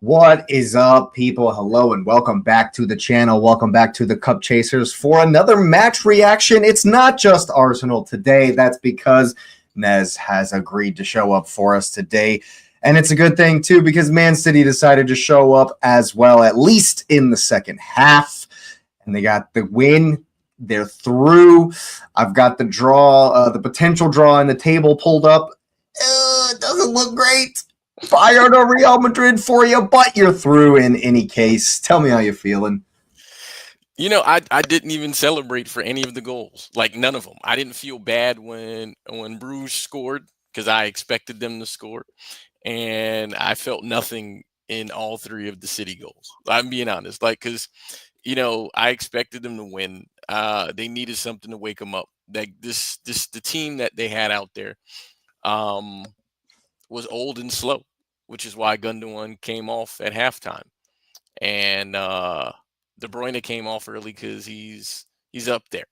What is up, people? Hello and welcome back to the channel. Welcome back to the Cup Chasers for another match reaction. It's not just Arsenal today. That's because Nez has agreed to show up for us today. And it's a good thing, too, because Man City decided to show up as well, at least in the second half. And they got the win. They're through. I've got the draw, the potential draw in the table pulled up. It doesn't look great. Fired or Real Madrid for you, but you're through in any case. Tell me how you're feeling. You know, I didn't even celebrate for any of the goals, like none of them. I didn't feel bad when Bruges scored because I expected them to score, and I felt nothing in all three of the City goals. I'm being honest, like because I expected them to win. They needed something to wake them up. Like the team that they had out there was old and slow, which is why Gundogan came off at halftime, and De Bruyne came off early because he's up there,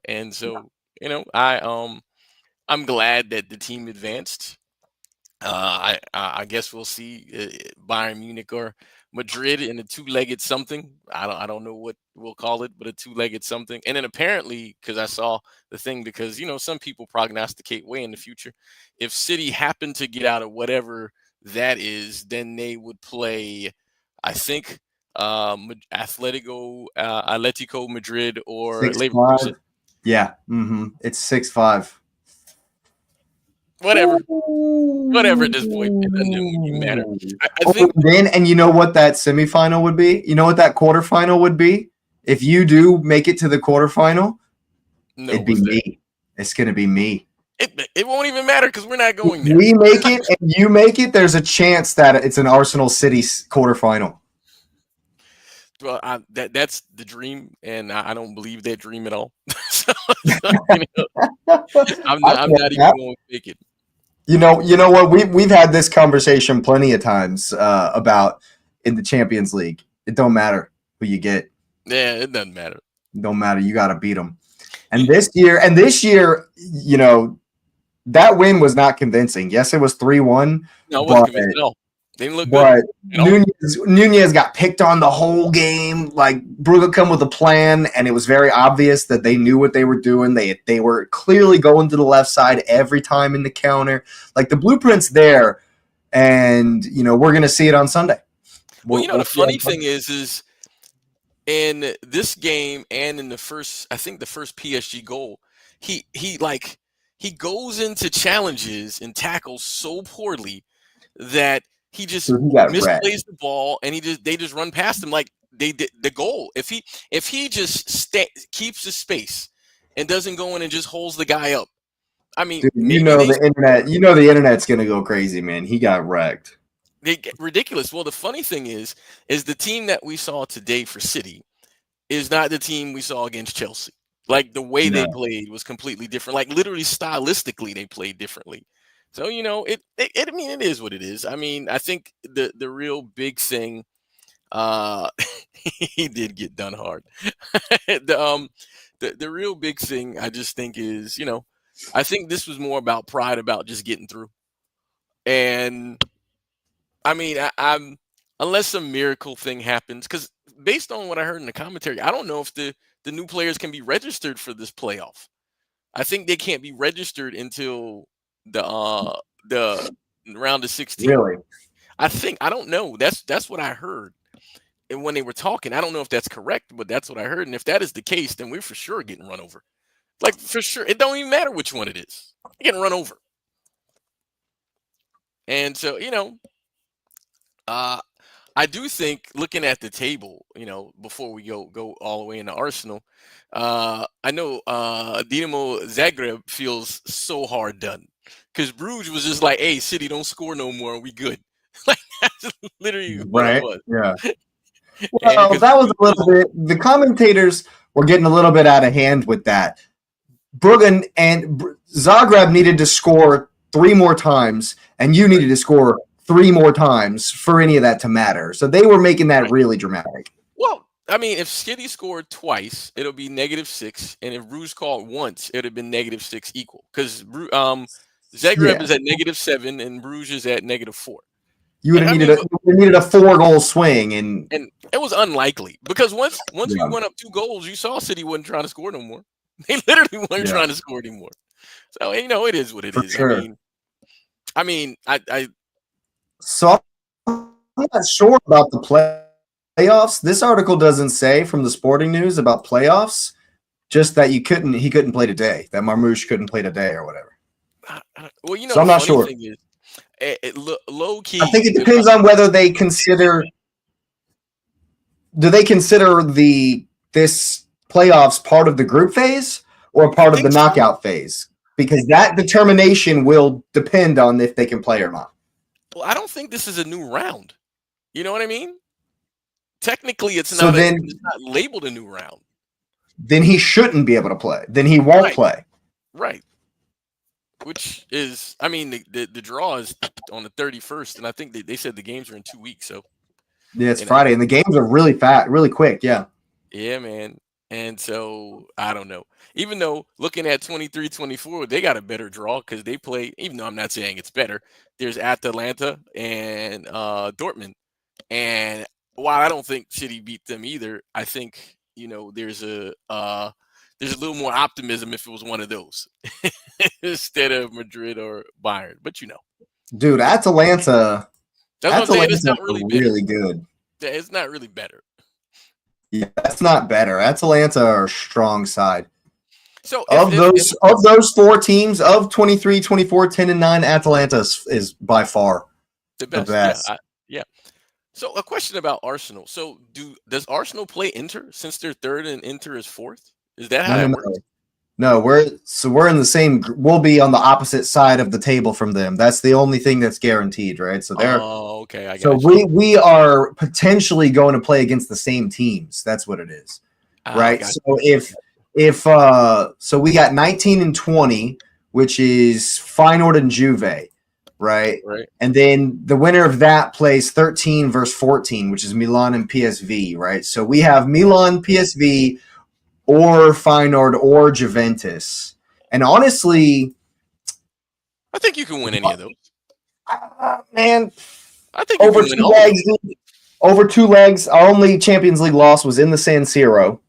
and so I'm glad that the team advanced. I guess we'll see Bayern Munich or Madrid in a two-legged something. I don't know what we'll call it, but a two-legged something. And then apparently, because I saw the thing, because some people prognosticate way in the future. If City happened to get out of whatever that is, then they would play, I think, Atletico Madrid or 6-5. Leverkusen. Yeah, it's 6-5. Whatever at this point, it doesn't even matter. I think. And you know what that semifinal would be? You know what that quarterfinal would be? If you do make it to the quarterfinal, No, it'd be me. It's going to be me. It won't even matter because we're not going there. We make it and you make it, there's a chance that it's an Arsenal City quarterfinal. Well, that's the dream, and I don't believe that dream at all. I'm not even going to make it. You know what? We've had this conversation plenty of times about in the Champions League. It don't matter who you get. Yeah, it doesn't matter. It don't matter. You got to beat them. And this year, that win was not convincing. Yes, it was 3-1. No, it wasn't convincing at all. They didn't look but good. Nunez got picked on the whole game. Like Brugge come with a plan, and it was very obvious that they knew what they were doing. They were clearly going to the left side every time in the counter. Like the blueprint's there, and we're gonna see it on Sunday. Well, the funny thing is in this game and in the first PSG goal, he goes into challenges and tackles so poorly that he just misplays the ball, and they just run past him like they did the goal. If he just keeps his space and doesn't go in and just holds the guy up, I mean, dude, the internet. The internet's gonna go crazy, man. He got wrecked. They get ridiculous. Well, the funny thing is the team that we saw today for City is not the team we saw against Chelsea. Like the way they played was completely different. Like literally stylistically, they played differently. So it is what it is. I mean, I think the real big thing, he did get done hard. The real big thing I just think is I think this was more about pride, about just getting through. And I mean, I'm unless some miracle thing happens, because based on what I heard in the commentary, I don't know if the new players can be registered for this playoff. I think they can't be registered until the round of 16. Really? I don't know. That's what I heard. And when they were talking, I don't know if that's correct, but that's what I heard. And if that is the case, then we're for sure getting run over. Like for sure, it don't even matter which one it is. You're getting run over. And so I do think, looking at the table, before we go all the way into Arsenal, I know Dinamo Zagreb feels so hard done because Bruges was just like, "Hey, City, don't score no more, and we good." Like that's literally what it was. Yeah. Well, that was a little bit. The commentators were getting a little bit out of hand with that. Brugge and Zagreb needed to score 3 more times, and you needed to score 3 more times for any of that to matter. So they were making that really dramatic. Well, I mean, if City scored twice, it'll be -6, and if Bruges scored once, it'd have been -6 equal. Because Zagreb is at -7 and Bruges is at -4. You would have needed a 4-goal swing, and it was unlikely because once we went up 2 goals, you saw City wasn't trying to score no more. They literally weren't trying to score anymore. So it is what it is. Sure. I So I'm not sure about the playoffs. This article doesn't say from the Sporting News about playoffs, just that he couldn't play today, that Marmoush couldn't play today or whatever. Well, so I'm not sure. Thing is, low key. I think it depends on whether they consider. Do they consider this playoffs part of the group phase or part of the knockout phase? Because that determination will depend on if they can play or not. Well, I don't think this is a new round. You know what I mean? Technically, it's not labeled a new round. Then he shouldn't be able to play. Then he won't play. Right. Which is, the draw is on the 31st, and I think they said the games are in 2 weeks. So yeah, it's Friday, and the games are really really quick. Yeah. Yeah, man. And so I don't know. Even though looking at 23-24, they got a better draw because they play. Even though I'm not saying it's better, there's Atalanta and Dortmund. And while I don't think City beat them either, I think there's a little more optimism if it was one of those instead of Madrid or Bayern. But dude, Atalanta. It's not really good. Yeah, it's not really better. Yeah, that's not better. Atalanta are strong side. So of those 4 teams of 23, 24, 10 and 9, Atalanta is by far the best. Yeah. So a question about Arsenal. So does Arsenal play Inter since they're 3rd and Inter is 4th? Is that how it works? No, we're in the same. We'll be on the opposite side of the table from them. That's the only thing that's guaranteed, right? So they're okay. I got you. We are potentially going to play against the same teams. That's what it is, right? So if so we got 19 and 20, which is Feyenoord and Juve, right? Right. And then the winner of that plays 13 versus 14, which is Milan and PSV, right? So we have Milan, PSV, or Feyenoord or Juventus. And honestly, I think you can win any of those. Man, I think you can win all of them. Over 2 legs, our only Champions League loss was in the San Siro.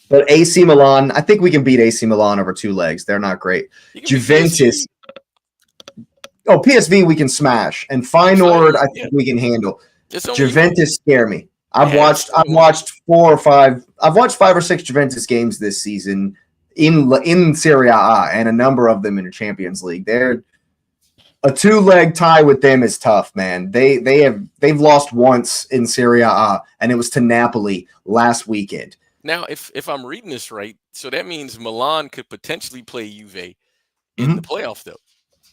But AC Milan, I think we can beat AC Milan over 2 legs. They're not great. Juventus. PSV we can smash. And Feyenoord, I think we can handle. Juventus scare me. I've watched 5 or 6 Juventus games this season in Serie A and a number of them in the Champions League. They're a 2-leg tie with them is tough, man. They've lost once in Serie A, and it was to Napoli last weekend. Now, if I'm reading this right, so that means Milan could potentially play Juve in the playoff, though.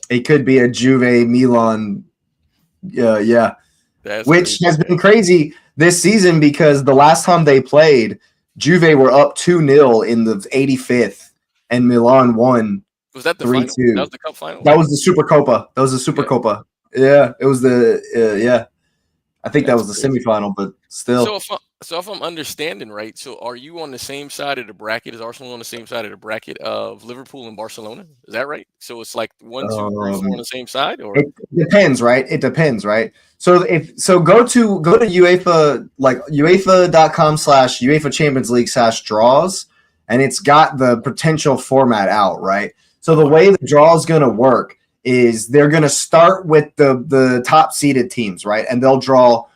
It could be a Juve Milan, yeah. Which has been crazy this season because the last time they played, Juve were up 2-0 in the 85th, and Milan won. Was that the 3-2? Final? That was the cup final? That was the Super Copa. Yeah, it was the I think that was the semifinal, but still. So if I'm understanding right, so are you on the same side of the bracket? Is Arsenal on the same side of the bracket of Liverpool and Barcelona? Is that right? So it's like 1, 2, 3, 4 on the same side, or it depends, right? It depends, right? So go to UEFA, like UEFA.com/UEFA Champions League /draws, and it's got the potential format out, right? So the way the draw is going to work is they're going to start with the top seeded teams, right? And they'll draw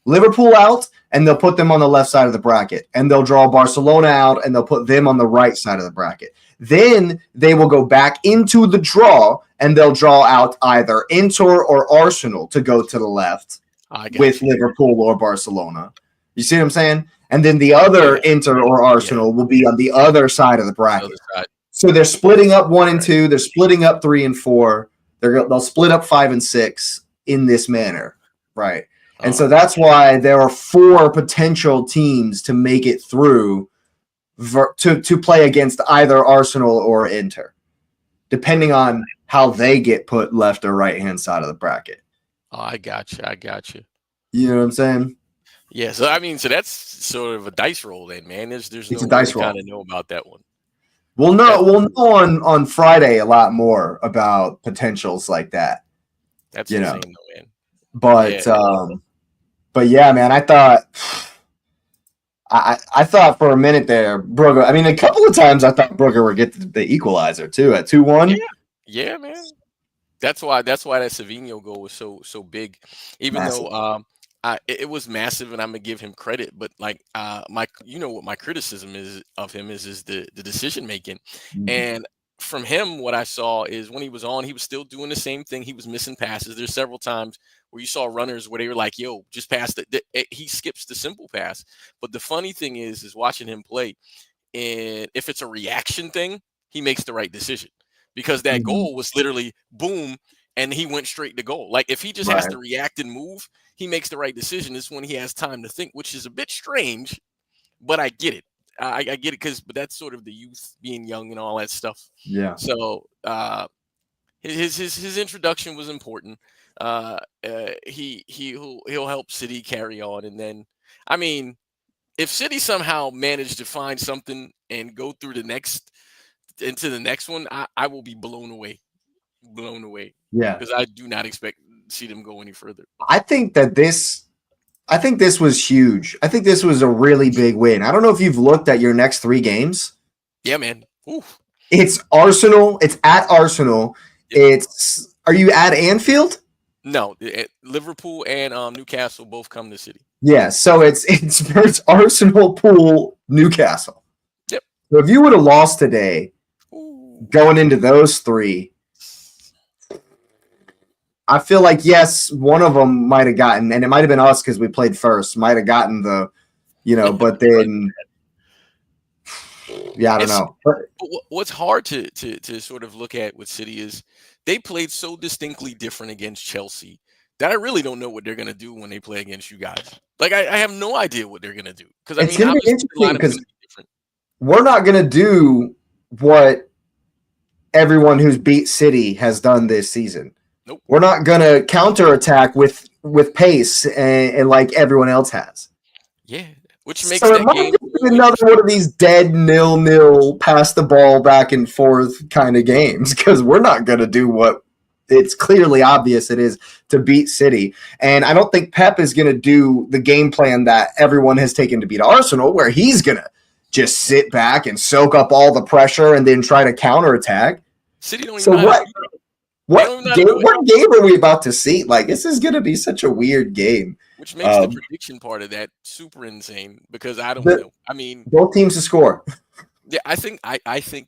Liverpool out, and they'll put them on the left side of the bracket. And they'll draw Barcelona out, and they'll put them on the right side of the bracket. Then they will go back into the draw, and they'll draw out either Inter or Arsenal to go to the left with Liverpool or Barcelona. You see what I'm saying? And then the other Inter or Arsenal will be on the other side of the bracket. So they're splitting up 1 and 2. They're splitting up 3 and 4. They'll split up 5 and 6 in this manner, right? And so that's why there are 4 potential teams to make it through to play against either Arsenal or Inter, depending on how they get put left or right-hand side of the bracket. Oh, I got you. You know what I'm saying? Yeah, so that's sort of a dice roll then, man. There's no a dice roll. Kind of know about that one. We'll know on Friday a lot more about potentials like that. That's insane, though, man. But Yeah. but yeah, man, I thought for a minute there, Brugge. I mean, a couple of times I thought Brugge would get the equalizer too at 2-1. Yeah. Yeah, man. That's why that Savinho goal was so big, even though Massive. it was massive, and I'm gonna give him credit. But like my what my criticism is of him is the decision making, Mhm. and from him what I saw is when he was on, he was still doing the same thing. He was missing passes. There's several times where you saw runners where they were like, "Yo, just pass he skips the simple pass." But the funny thing is watching him play. And if it's a reaction thing, he makes the right decision because that Mhm. goal was literally boom, and he went straight to goal. Like if he just has Right. to react and move, he makes the right decision. It's when he has time to think, which is a bit strange, but I get it. I get it but that's sort of the youth being young and all that stuff. Yeah. So his introduction was important. He'll help City carry on, and then I mean if City somehow managed to find something and go through the next one, I will be blown away, Yeah. because I do not expect to see them go any further. I think that this I think this was huge. I think this was a really big win. I don't know if you've looked at your next 3 games. Yeah, man. Ooh, It's Arsenal. It's at Arsenal. yep. It's Are you at Anfield? No, Liverpool and Newcastle both come to City. Yeah. So it's Arsenal, Pool, Newcastle. Yep. So if you would have lost today, Ooh. going into those three, I feel like yes, one of them might have gotten, and it might have been us because we played first, might have gotten but then yeah, I don't It's know. But what's hard to sort of look at with City is they played so distinctly different against Chelsea that I really don't know what they're gonna do when they play against you guys. Like I have no idea what they're gonna do because I it's mean going to be obviously the interesting lineup's because gonna be different. we're not going to do what everyone who's beat City has done this season. Nope. We're not going to counterattack with pace and like everyone else has. Yeah, which makes So it that might game just be more another interesting. one of these dead 0-0 pass the ball back and forth kind of games because we're not going to do what it's clearly obvious it is to beat City. And I don't think Pep is going to do the game plan that everyone has taken to beat Arsenal, where he's going to just sit back and soak up all the pressure and then try to counterattack. City don't even So know how to what do it. They don't what even know how to game do it, what game are we about to see? Like this is going to be such a weird game. which makes the Um, prediction part of that super insane because I don't the, know. I mean, both teams to score. yeah, I think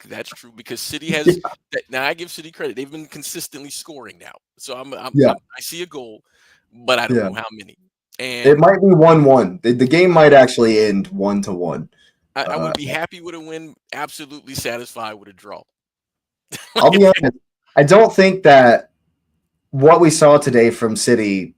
that's true because City has that. Now I give City credit; they've been consistently scoring now. So Yeah, I see a goal, but I don't yeah. know how many. It And might be 1-1. The game might actually end 1-1. I would be happy with a win, absolutely satisfied with a draw. I'll be honest. I don't think that what we saw today from City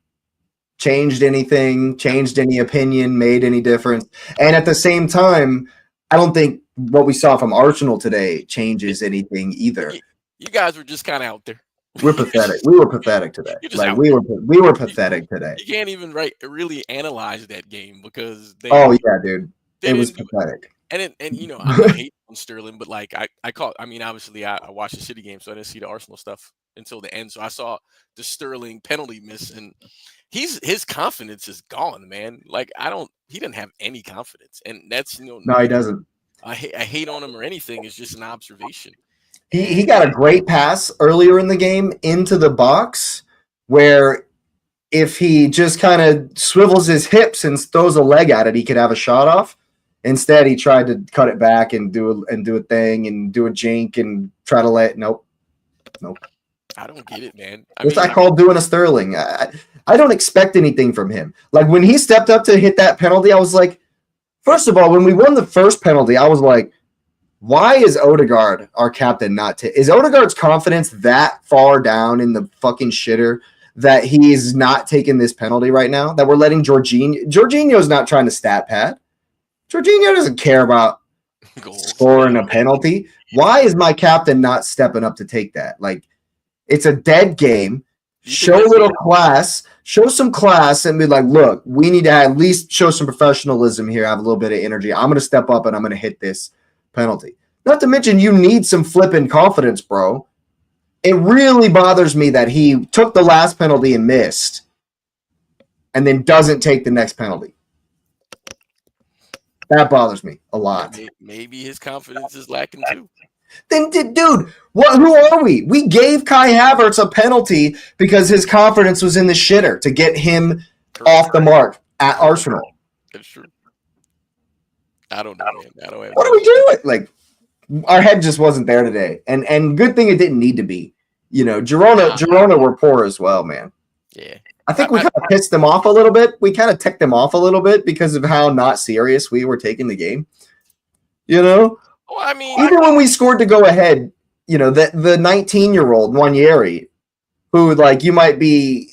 changed anything, changed any opinion, made any difference. And at the same time, I don't think what we saw from Arsenal today changes anything either. You, you guys were just kind of out there. We're pathetic. We were pathetic today. You're just Like out there. we were pathetic today. You can't even really analyze that game because Oh yeah, dude. they It was didn't do it. pathetic. And I'm not hating on Sterling, but like I caught. I mean, obviously I watched the City game, so I didn't see the Arsenal stuff until the end. So I saw the Sterling penalty miss, and his confidence is gone, man. Like he didn't have any confidence, and that's No, he doesn't. I hate on him or anything. It's just an observation. He And got a great pass earlier in the game into the box where if he just kind of swivels his hips and throws a leg at it, he could have a shot off. Instead, he tried to cut it back and do a thing and do a jink and try to nope. I don't get it, man. I What's mean, that called doing a Sterling? I don't expect anything from him. Like when he stepped up to hit that penalty, I was like, first of all, when we won the first penalty, I was like, why is Odegaard our captain not is Odegaard's confidence that far down in the fucking shitter that he is not taking this penalty right now? That we're letting Jorginho's not trying to stat pad. Jorginho doesn't care about scoring a penalty. Why is my captain not stepping up to take that? Like, it's a dead game. Show a little class. Show some class and be like, look, we need to at least show some professionalism here, have a little bit of energy. I'm going to step up and I'm going to hit this penalty. Not to mention, you need some flipping confidence, bro. It really bothers me that he took the last penalty and missed. and then doesn't take the next penalty. That bothers me a lot. Maybe his confidence is lacking too. Then, dude, who are we? We gave Kai Havertz a penalty because his confidence was in the shitter to get him off the mark at Arsenal. That's true. I don't know, man. I don't have what are we doing? Like, our head just wasn't there today. And good thing it didn't need to be. You know, Girona were poor as well, man. Yeah. I think we kind of pissed them off a little bit. We kind of ticked them off a little bit because of how not serious we were taking the game. You know? Well, I mean, even when we scored to go ahead, you know, the 19-year-old Nwaneri, who, like, you might be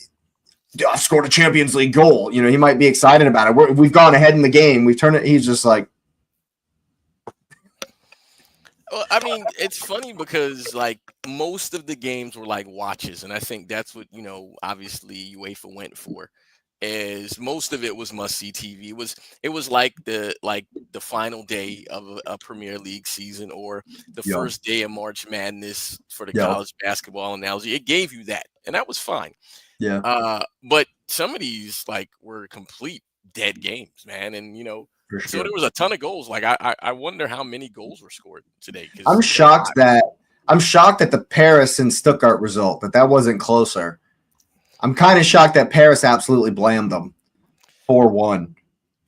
scored a Champions League goal. You know, he might be excited about it. We've gone ahead in the game. We've turned it. He's just like. Well, I mean, it's funny because, like, most of the games were like watches, and I think that's what, you know, obviously UEFA went for. Is most of it was must-see TV. It was like the final day of a Premier League season, or the first day of March Madness for the college basketball analogy. It gave you that, and that was fine. Yeah. But some of these, like, were complete dead games, man, and you know, so there was a ton of goals. Like, I wonder how many goals were scored today. I'm shocked at the Paris and Stuttgart result that wasn't closer. I'm kind of shocked that Paris absolutely blamed them 4-1.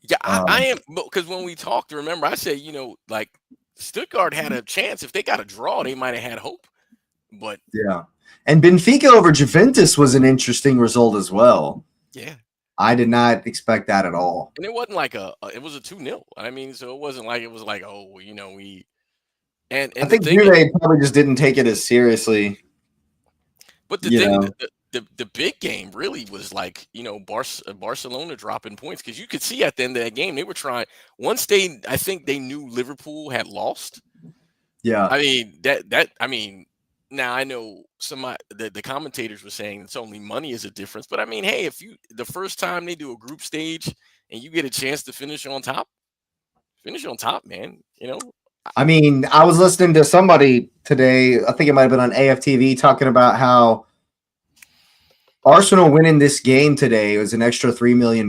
Yeah, I am, because when we talked, remember, I said, you know, like, Stuttgart had a chance. If they got a draw, they might have had hope. But yeah, and Benfica over Juventus was an interesting result as well. Yeah, I did not expect that at all. And it wasn't like it was a 2-0. I mean, so it wasn't like oh, you know, we. And I think Juve probably just didn't take it as seriously. But the thing. The big game really was, like, you know, Barcelona dropping points, because you could see at the end of that game they were trying. Once I think they knew Liverpool had lost. Yeah, I mean I mean, now I know the commentators were saying it's only money is a difference, but I mean, hey, if the first time they do a group stage and you get a chance to finish on top, man. You know. I mean, I was listening to somebody today. I think it might have been on AFTV talking about how Arsenal winning this game today was an extra $3 million.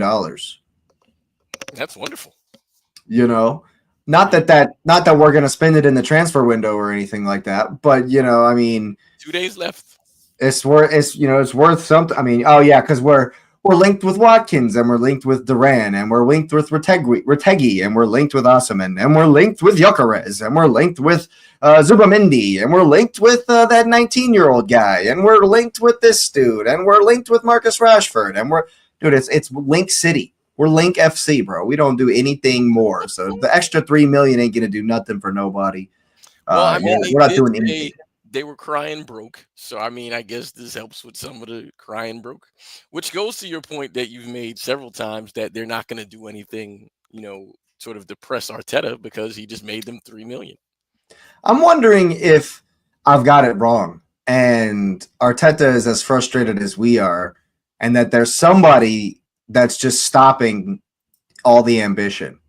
That's wonderful. You know, not that we're going to spend it in the transfer window or anything like that, but, you know, I mean, 2 days left. It's worth something. I mean, oh yeah, because we're linked with Watkins, and we're linked with Duran, and we're linked with Retegui, and we're linked with Osimhen, and we're linked with Gyökeres, and we're linked with Zubamendi, and we're linked with that 19-year-old guy, and we're linked with this dude, and we're linked with Marcus Rashford, and it's Link City. We're Link FC, bro. We don't do anything more. So the extra $3 million ain't gonna do nothing for nobody. Well, I mean, we're not doing anything. They were crying broke. So, I mean, I guess this helps with some of the crying broke, which goes to your point that you've made several times, that they're not going to do anything, you know, sort of depress Arteta, because he just made them $3 million. I'm wondering if I've got it wrong and Arteta is as frustrated as we are, and that there's somebody that's just stopping all the ambition.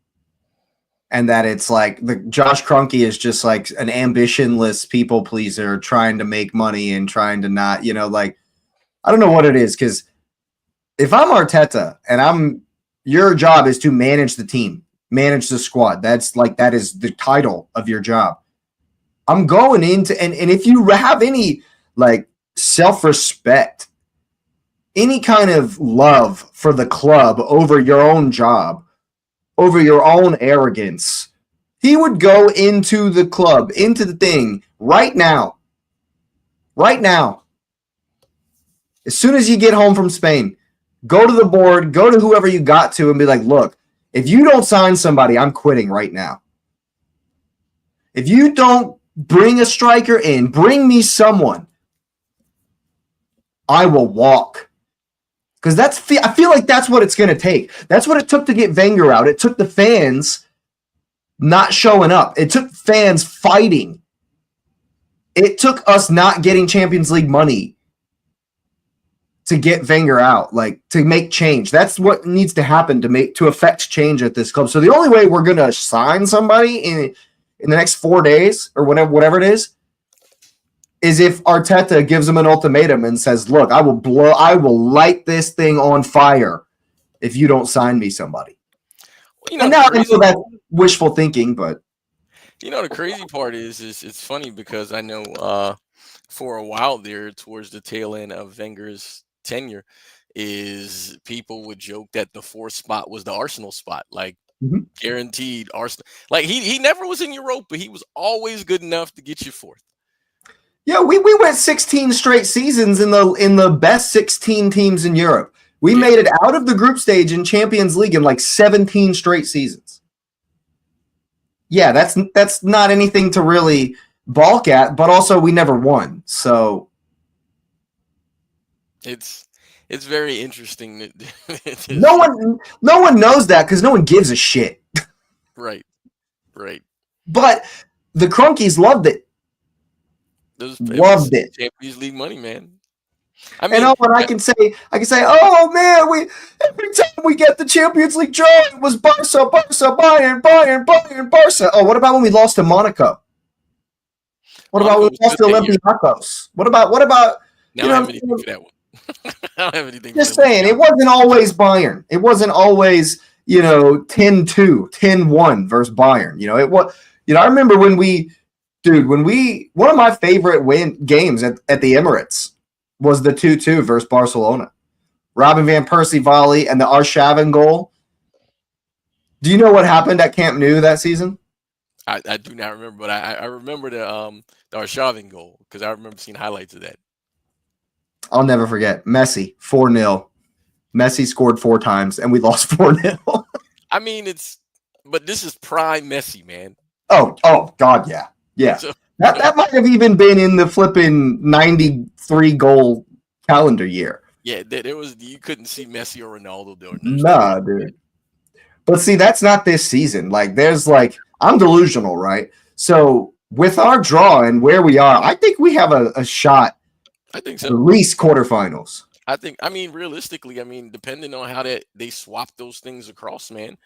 And that it's like the Josh Kroenke is just like an ambitionless people pleaser trying to make money and trying to not, you know, like, I don't know what it is. Because if I'm Arteta and your job is to manage the team, manage the squad, that is the title of your job. I'm going into, and if you have any like self-respect, any kind of love for the club over your own job, over your own arrogance, he would go into the club, into the thing right now. Right now. As soon as you get home from Spain, go to the board, go to whoever you got to, and be like, look, if you don't sign somebody, I'm quitting right now. If you don't bring a striker in, bring me someone, I will walk. Because I feel like that's what it's going to take. That's what it took to get Wenger out. It took the fans not showing up. It took fans fighting. It took us not getting Champions League money to get Wenger out, like to make change. That's what needs to happen to affect change at this club. So the only way we're going to sign somebody in the next 4 days or whatever it is if Arteta gives him an ultimatum and says, look, I will light this thing on fire if you don't sign me somebody. Well, And now I know that's wishful thinking, but the crazy part is it's funny because I know for a while there, towards the tail end of Wenger's tenure, is people would joke that the fourth spot was the Arsenal spot, like guaranteed Arsenal. Like he never was in Europe, but he was always good enough to get you fourth. Yeah, we went 16 straight seasons in the best 16 teams in Europe. We made it out of the group stage in Champions League in like 17 straight seasons. Yeah, that's not anything to really balk at, but also we never won. So it's very interesting. No one knows that because no one gives a shit. Right. But the Crunkies loved it. Loved it. Champions League money, man. I can say, oh man, every time we get the Champions League draw, it was Barca, Bayern, Barca. Oh, what about when we lost to Monaco? What about when we lost to Olympiacos? What about? I don't have anything for that one. I don't have anything. Just saying, it wasn't always Bayern. It wasn't always 10-2, 10-1 versus Bayern. It was. I remember when one of my favorite games at the Emirates was the 2-2 versus Barcelona. Robin van Persie volley and the Arshavin goal. Do you know what happened at Camp Nou that season? I do not remember, but I remember the Arshavin goal because I remember seeing highlights of that. I'll never forget. Messi, 4-0. Messi scored 4 times, and we lost 4-0. I mean, but this is prime Messi, man. Oh, God, yeah. Yeah. So, that might have even been in the flipping 93 goal calendar year. Yeah, you couldn't see Messi or Ronaldo doing this. Nah, dude. But see, that's not this season. I'm delusional, right? So with our draw and where we are, I think we have a shot. I think so. At least quarterfinals. Realistically, depending on how they swap those things across, man.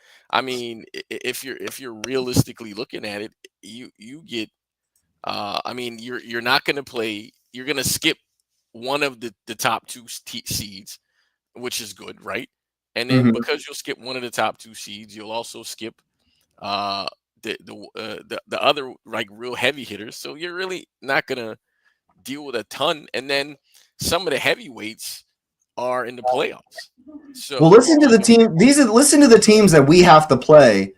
If you're realistically looking at it, you get. You're not going to play. You're going to skip one of the top 2 seeds, which is good, right? And then because you'll skip one of the top 2 seeds, you'll also skip the other real heavy hitters. So you're really not going to deal with a ton. And then some of the heavyweights are in the playoffs. So listen to the team. Listen to the teams that we have to play.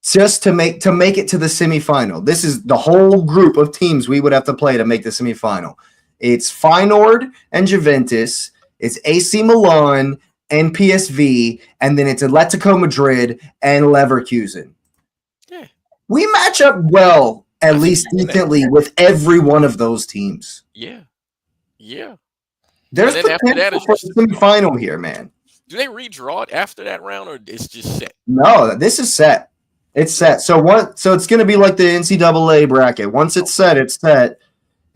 Just to make it to the semifinal. This is the whole group of teams we would have to play to make the semifinal. It's Feyenoord and Juventus. It's AC Milan and PSV, and then it's Atletico Madrid and Leverkusen. Yeah. We match up well, at least decently, with every one of those teams. Yeah. There's potential for the semifinal here, man. Do they redraw it after that round, or it's just set? No, this is set. It's set. So it's going to be like the NCAA bracket. Once it's set,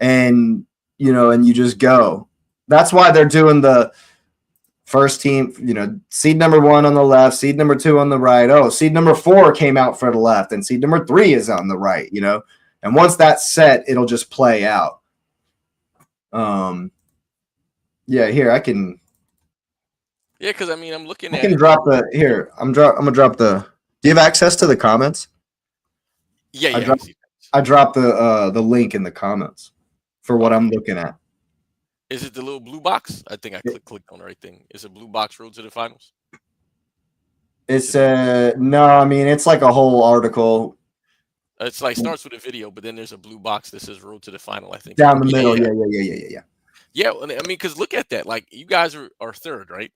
and and you just go. That's why they're doing the first team. Seed number 1 on the left, seed number 2 on the right. Oh, seed number 4 came out for the left, and seed number 3 is on the right. And once that's set, it'll just play out. Yeah. Here I can. Yeah, because I'm looking at. I can drop the here. I'm gonna drop the. Do you have access to the comments? Yeah. I dropped the link in the comments for what I'm looking at. Is it the little blue box? I think I clicked on the right thing. Is it blue box road to the finals? It's no, it's like a whole article. It's starts with a video, but then there's a blue box that says road to the final, I think. Down the middle, yeah. Yeah, because look at that. You guys are third, right?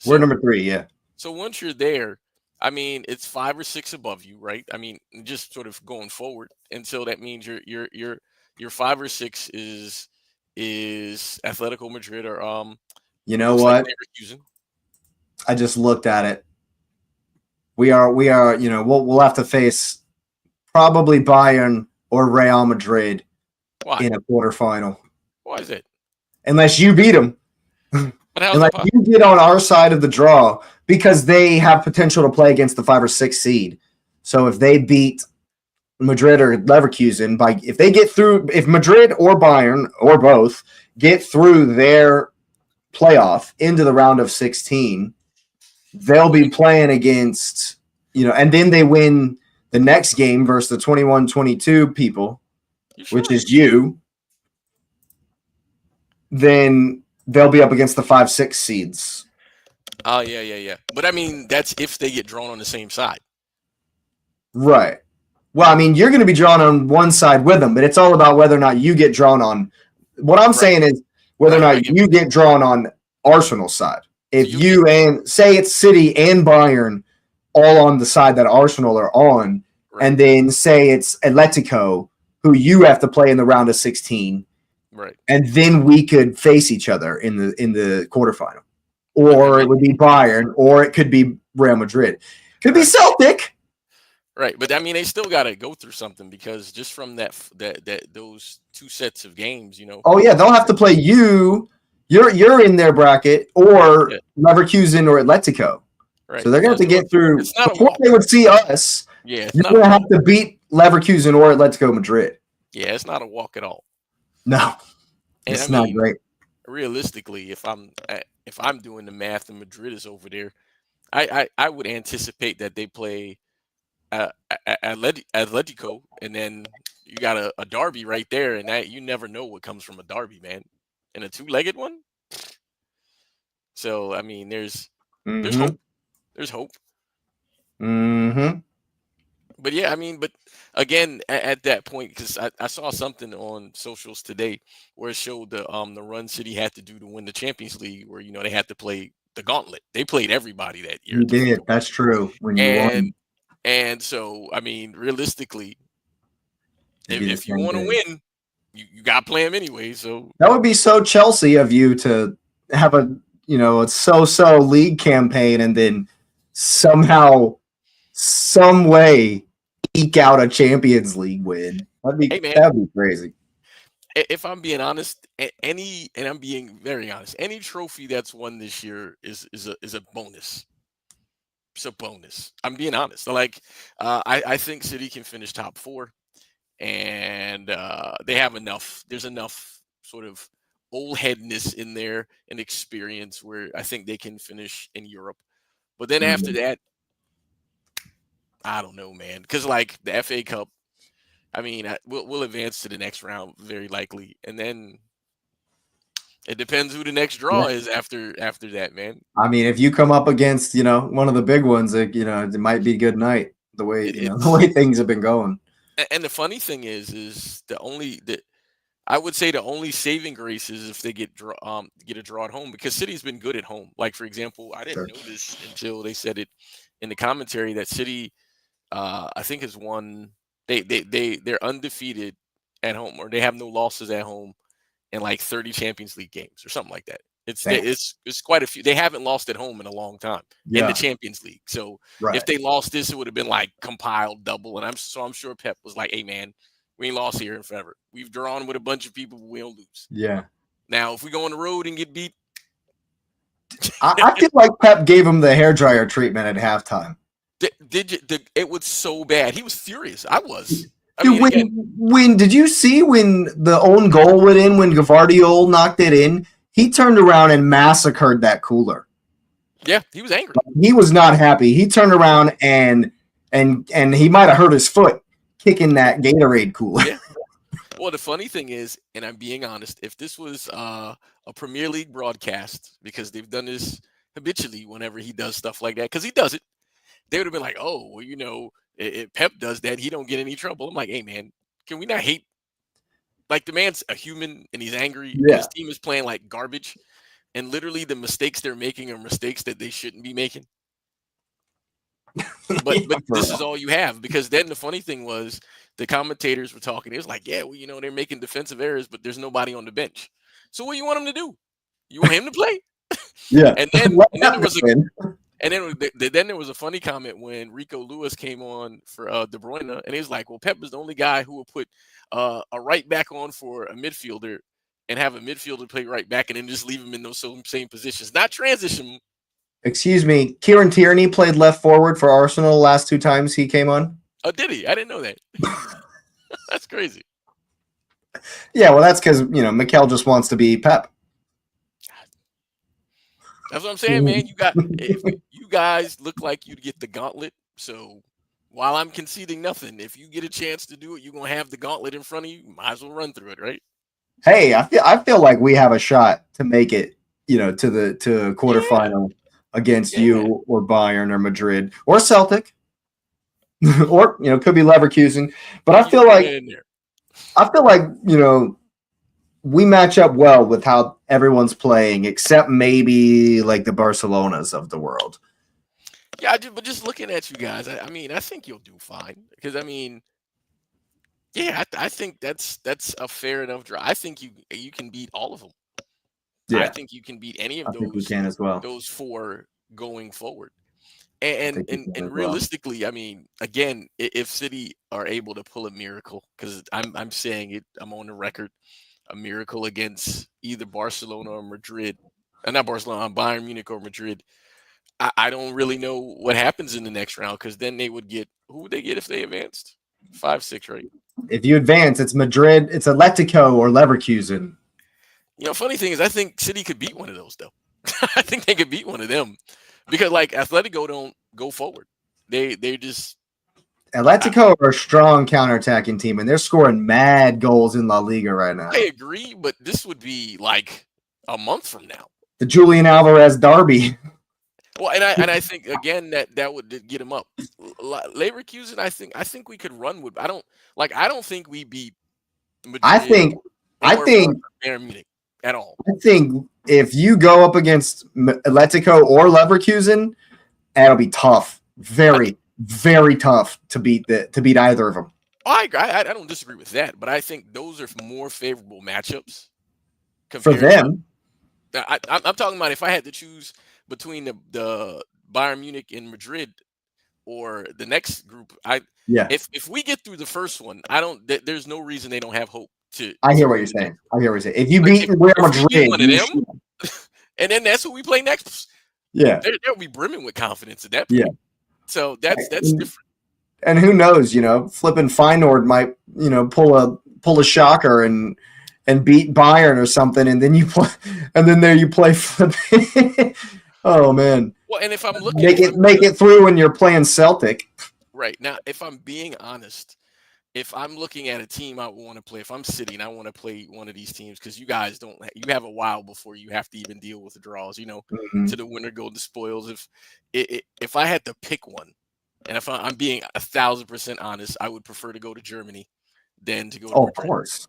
We're number 3, yeah. So once you're there, it's 5 or 6 above you, right? Just sort of going forward, and so that means your 5 or 6 is Atletico Madrid or You know what? I just looked at it. We are. We'll have to face probably Bayern or Real Madrid in a quarterfinal. Why is it? Unless you beat them. Unless you get on our side of the draw, because they have potential to play against the 5 or 6 seed. So if they beat Madrid or Leverkusen, if Madrid or Bayern or both get through their playoff into the round of 16, they'll be playing against, and then they win the next game versus the 21-22 people, which is you. Then they'll be up against the 5-6 seeds. Oh, yeah. But I mean, that's if they get drawn on the same side. Right. Well, I mean, you're going to be drawn on one side with them, but it's all about whether or not you get drawn on. What I'm saying is whether or not you get drawn on Arsenal's side. If you and say it's City and Bayern all on the side that Arsenal are on, and then say it's Atletico who you have to play in the round of 16, right? And then we could face each other in the quarterfinal, or it would be Bayern, or it could be Real Madrid, could be Celtic. Right, but I mean, they still got to go through something because just from that those two sets of games, Oh yeah, they'll have to play you. You're in their bracket, or Leverkusen or Atletico. Right. So they're going to have to get through before they would see us. Yeah, you're going to have to beat Leverkusen or Atletico Madrid. Yeah, it's not a walk at all. No, it's not great. Realistically, if I'm doing the math and Madrid is over there, I would anticipate that they play Atletico, and then you got a derby right there, and that you never know what comes from a derby, man, and a two-legged one. So I mean, there's hope. There's hope. Mm-hmm. But yeah, I mean, but again, at that point, because I saw something on socials today where it showed the run City had to do to win the Champions League, where they had to play the gauntlet. They played everybody that year. You did. That's true. When you won. And so, I mean, realistically, if you want to win, you got to play them anyway. So that would be so Chelsea of you to have a so-so league campaign and then somehow, some way, eke out a Champions League win. That'd be crazy. If I'm being honest, and I'm being very honest, any trophy that's won this year is a bonus. It's a bonus. I'm being honest. Like, I think City can finish top 4, and they have enough. There's enough sort of old headness in there and experience where I think they can finish in Europe. But then after that, I don't know, man. Because like the FA Cup, I mean, we'll advance to the next round very likely, and then it depends who the next draw is after that, man. I mean, if you come up against one of the big ones, it might be a good night. The way the way things have been going. And the funny thing is I would say the only saving grace is if they get a draw at home, because City's been good at home. Like, for example, I didn't know this until they said it in the commentary that City, I think, has won. They're undefeated at home, or they have no losses at home in like 30 Champions League games or something like that. It's quite a few. They haven't lost at home in a long time in the Champions League. So if they lost this, it would have been like compiled double. And I'm sure Pep was like, "Hey man, we ain't lost here in forever. We've drawn with a bunch of people, but we don't lose." Yeah. Now, if we go on the road and get beat, I feel like Pep gave him the hairdryer treatment at halftime. It was so bad. He was furious. I was. Dude, when did you see when the own goal went in, when Guardiola knocked it in? He turned around and massacred that cooler. Yeah, he was angry. He was not happy. He turned around and he might have hurt his foot kicking that Gatorade cooler. Yeah. Well, the funny thing is, and I'm being honest, if this was a Premier League broadcast, because they've done this habitually whenever he does stuff like that, because he does it, they would have been like, "Oh, well, if Pep does that, he don't get any trouble." I'm like, "Hey, man, can we not hate? Like, the man's a human and he's angry. And his team is playing like garbage, and literally the mistakes they're making are mistakes that they shouldn't be making." But this is all you have, because then the funny thing was the commentators were talking. It was like, "Yeah, well, they're making defensive errors, but there's nobody on the bench. So what do you want him to do? You want him to play?" Yeah. And then there was a funny comment when Rico Lewis came on for De Bruyne, and he was like, "Well, Pep is the only guy who will put a right back on for a midfielder and have a midfielder play right back, and then just leave him in those same positions, not transition." Excuse me, Kieran Tierney played left forward for Arsenal the last 2 times he came on. Oh, did he? I didn't know that. That's crazy. Yeah, well, that's because Mikel just wants to be Pep. That's what I'm saying, man. You guys look like you'd get the gauntlet. So while I'm conceding nothing, if you get a chance to do it, you're gonna have the gauntlet in front of you. Might as well run through it, right? Hey, I feel like we have a shot to make it, to Yeah, quarterfinal against yeah. you or Bayern or Madrid or Celtic or could be Leverkusen. But I You feel throw like that in there. we match up well with how everyone's playing, except maybe like the Barcelonas of the world. Yeah, but just looking at you guys, I mean, I think you'll do fine because I mean, yeah, I think that's a fair enough draw. I think you can beat all of them. I Yeah, think you can beat any I of think we can as well. those four going forward. I And think we and can and as well. realistically, I mean, again, if City are able to pull a miracle, because I'm saying it, I'm on the record, a miracle against either Barcelona or Madrid, not Barcelona, Bayern Munich or Madrid. I don't really know what happens in the next round because then they would get who would they get if they advanced? 5-6, right? If you advance, it's Madrid, it's Atletico or Leverkusen. Funny thing is, I think City could beat one of those though. I think they could beat one of them because like Atletico don't go forward. They just Atletico are a strong counterattacking team, and they're scoring mad goals in La Liga right I now. agree, but this would be like a month from now. The Julian Alvarez derby. Well, and I think again that would get him up. Leverkusen, I think we could run with. I don't think we beat I Madrid think, I or think, Bayern Munich at all. I think if you go up against Atletico or Leverkusen, that'll be tough. I, Very, very tough to beat either of them. I don't disagree with that, but I think those are more favorable matchups For compared to. them, I'm talking about if I had to choose between the Bayern Munich and Madrid or the next group. yeah, If we get through the first one, I don't. There's no reason they don't have hope I to hear what win you're the next. saying. I hear what you're saying. If you Like beat Real if we beat Madrid, one of you them, should. and then that's who we play next, Yeah, they'll be brimming with confidence at that yeah. point. So that's different. And who knows? Flipping Feyenoord might pull a shocker and beat Bayern or something, and then you play, and then there you play. Oh man, Well, and if I'm looking, make if it I'm make it through when you're playing Celtic. right now, if I'm being honest, if I'm looking at a team I want to play, if I'm City and I want to play one of these teams, because you guys don't, you have a while before you have to even deal with the draws, Mhm. to the winner go the spoils. If I had to pick one, and if I'm being 1,000% honest, I would prefer to go to Germany than to go to Oh, of Madrid. course.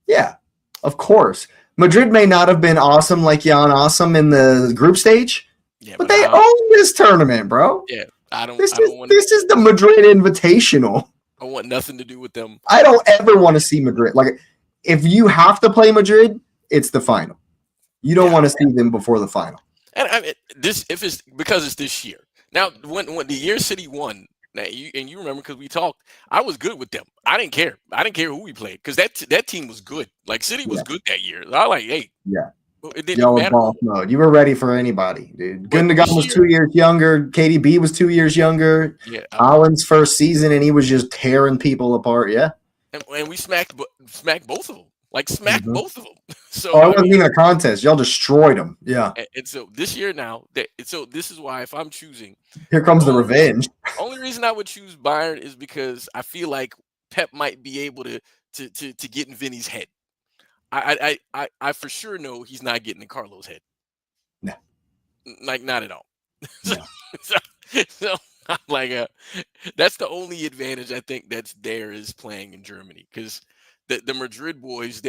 Yeah, of course. Madrid may not have been awesome like Jan Awesome in the group stage, Yeah, but but they I own this tournament, bro. yeah, I don't This I is don't want this is the Madrid Invitational. I want nothing to do with them. I don't ever want to see Madrid. Like, if you have to play Madrid, it's the final. You don't Yeah, want to see them before the final. and I mean this if it's because it's this year. Now, when the year City won, now you remember because we talked, I was good with them. I didn't care. I didn't care who we played because that team was good. Like City was Yeah, good that year. I was like, hey, yeah. it didn't even Y'all were matter boss who. mode. You were ready for anybody, dude. But Gundogan this was year, 2 years younger. KDB was 2 years younger. yeah, Holland's first season, and he was just tearing people apart. Yeah. and we smacked both of them. Like smacked Mm-hmm. both of them. Oh, So it I wasn't mean, even a contest. Y'all destroyed them. Yeah. and so this year now, so this is why if I'm choosing, Here the comes the only reason revenge. only reason I would choose Bayern is because I feel like Pep might be able to get in Vinny's head. I for sure know he's not getting in Carlo's head. No, Like not at all. so, no. so I'm like, that's the only advantage I think that's there is playing in Germany because the Madrid boys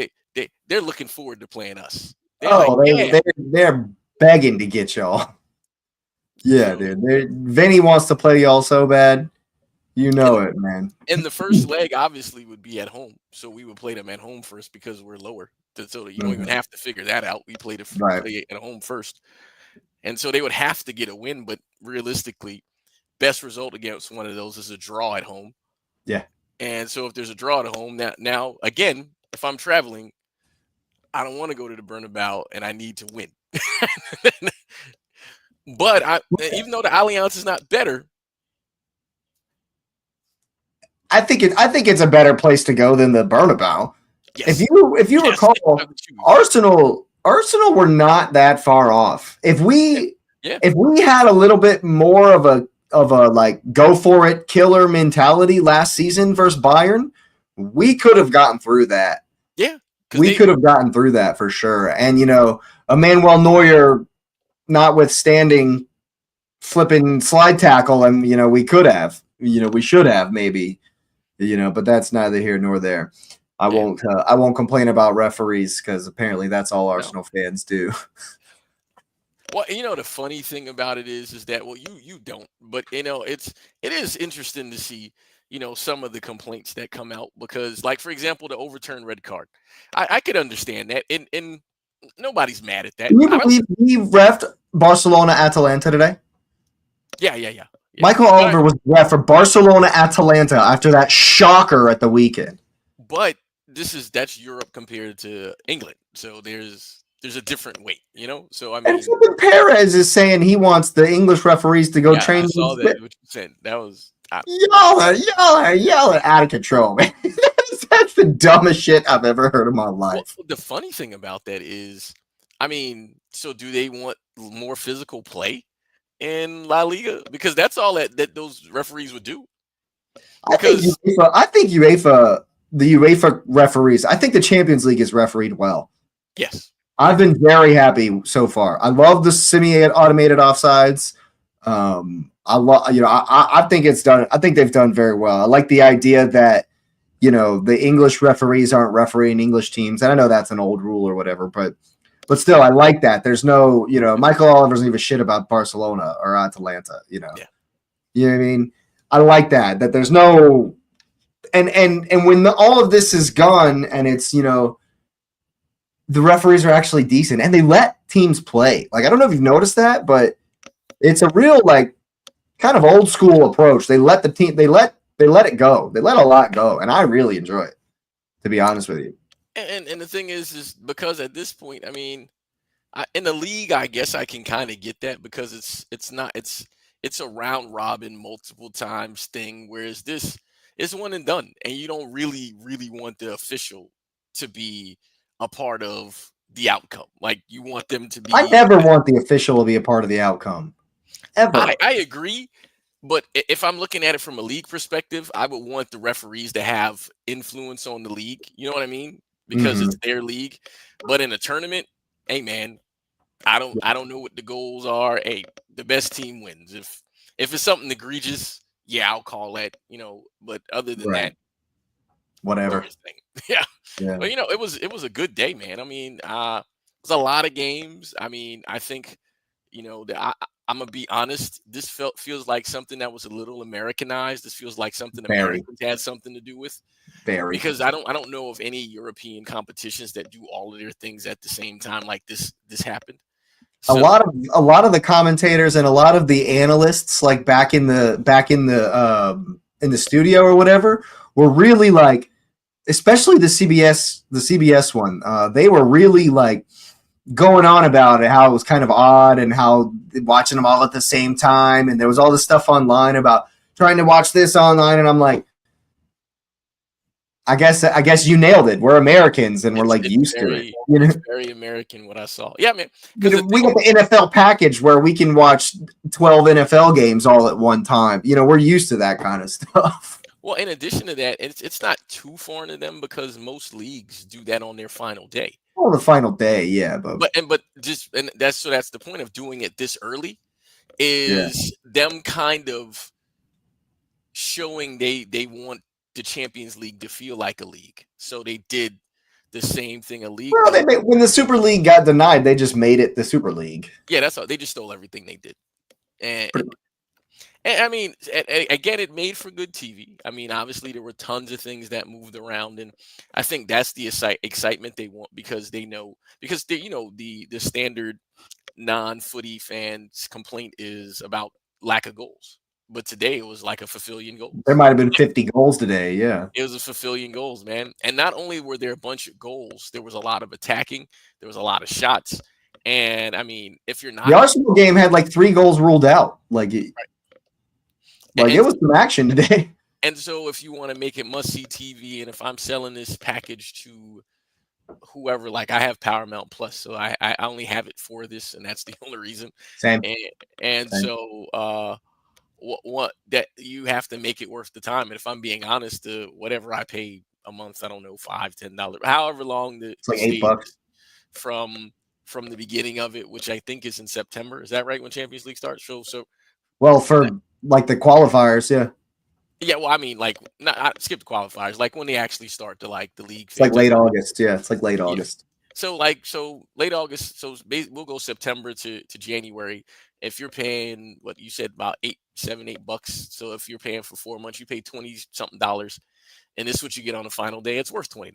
they're looking forward to playing us. They're like, Oh, yeah. they're begging to get y'all. Yeah, So dude. Vinny wants to play y'all so bad. You know and it, man. and the first leg obviously would be at home, so we would play them at home first because we're lower. So you don't even Mhm. have to figure that out. We Right. play at home first, and so they would have to get a win. But realistically, best result against one of those is a draw at home. Yeah. And so if there's a draw at home, now again, if I'm traveling, I don't want to go to the Bernabeu and I need to win. But even though the Allianz is not better, I think it's a better place to go than the Bernabeu. yes, If you yes, if I recall, would choose. Arsenal Arsenal were not that far off. Yeah. If we had a little bit more of a like go for it killer mentality last season versus Bayern, we could have gotten through that. Yeah. We could have gotten through that for sure. And Emmanuel Neuer, notwithstanding flipping slide tackle, and we could have, we should have maybe, but that's neither here nor there. I won't complain about referees because apparently that's all Arsenal fans do. Well, the funny thing about it is that you don't, but it is interesting to see some of the complaints that come out because, like, for example, the overturned red card. I could understand that, and nobody's mad at that. Can you believe he refed Barcelona Atalanta today? Yeah. Michael Oliver was ref for Barcelona Atalanta after that shocker at the weekend. But that's Europe compared to England, so there's a different weight, So I mean, and Perez is saying he wants the English referees to go train. I saw that. What you said, that was y'all are out of control, man. That's the dumbest shit I've ever heard in my life. Well, the funny thing about that is, I mean, so do they want more physical play in La Liga? Because that's all that those referees would do. Because I think UEFA, the UEFA referees, I think the Champions League is refereed well. Yes. I've been very happy so far. I love the semi-automated offsides. I think it's done. I think they've done very well. I like the idea that the English referees aren't refereeing English teams, and I know that's an old rule or whatever, but still, I like that. There's no, Michael Oliver doesn't give a shit about Barcelona or Atalanta. You know what I mean? I like that. That there's no, and when all of this is gone, and it's the referees are actually decent and they let teams play. Like, I don't know if you've noticed that, but it's a real, like, kind of old school approach. They let the team, they let it go. They let a lot go. And I really enjoy it, to be honest with you. And the thing is because at this point, I mean, in the league, I guess I can kind of get that because it's a round robin multiple times thing. Whereas this is one and done. And you don't really want the official to be a part of the outcome. Like, you want them to be. I never want the official to be a part of the outcome. Ever. I agree. But if I'm looking at it from a league perspective, I would want the referees to have influence on the league. You know what I mean? Because it's their league. But in a tournament, hey man, I don't know what the goals are. Hey, the best team wins. If it's something egregious, yeah, I'll call that. But other than that, whatever. Yeah. But it was a good day, man. I mean, it was a lot of games. I mean, I think, I'm gonna be honest. This feels like something that was a little Americanized. This feels like something Americans had something to do with. Because I don't know of any European competitions that do all of their things at the same time like this happened. So, a lot of the commentators and a lot of the analysts, like back in the studio or whatever, were really like, especially the CBS one. They were really like going on about it, how it was kind of odd and how watching them all at the same time. And there was all this stuff online about trying to watch this online. And I'm like, I guess you nailed it. We're Americans and we're like used to it. It's very American what I saw. Yeah, man. We got the NFL package where we can watch 12 NFL games all at one time. We're used to that kind of stuff. Well, in addition to that, it's not too foreign to them because most leagues do that on their final day. Oh, the final day, yeah, but that's the point of doing it this early, is them kind of showing they want the Champions League to feel like a league. So they did the same thing a league. Well, when the Super League got denied, they just made it the Super League. Yeah, that's all. They just stole everything they did, and I mean, again, it made for good TV. I mean, obviously, there were tons of things that moved around, and I think that's the excitement they want because they know the standard non-footy fans complaint is about lack of goals. But today it was like a fulfilling goals. There might have been 50 goals today, yeah. It was a fulfilling goals, man. And not only were there a bunch of goals, there was a lot of attacking, there was a lot of shots. And I mean, if you're not, the Arsenal game had like 3 goals ruled out. It was some action today. And so if you want to make it must-see TV, and if I'm selling this package to whoever, like I have Paramount Plus, so I only have it for this, and that's the only reason. Same. And and Same. so what that you have to make it worth the time. And if I'm being honest, whatever I pay a month, I don't know, $5, $10, however long It's the like stage $8. is from the beginning of it, which I think is in September. Is that right when Champions League starts? So Well, for like the qualifiers, yeah. yeah, well, I mean, like, not I skip the qualifiers, like when they actually start the league It's like phase. I late think, August. Yeah, it's like late yeah. August. So late August. So we'll go September to January. If you're paying what you said about $8 $8. So if you're paying for 4 months, you pay 20 something dollars, and this is what you get on the final day. It's worth $20.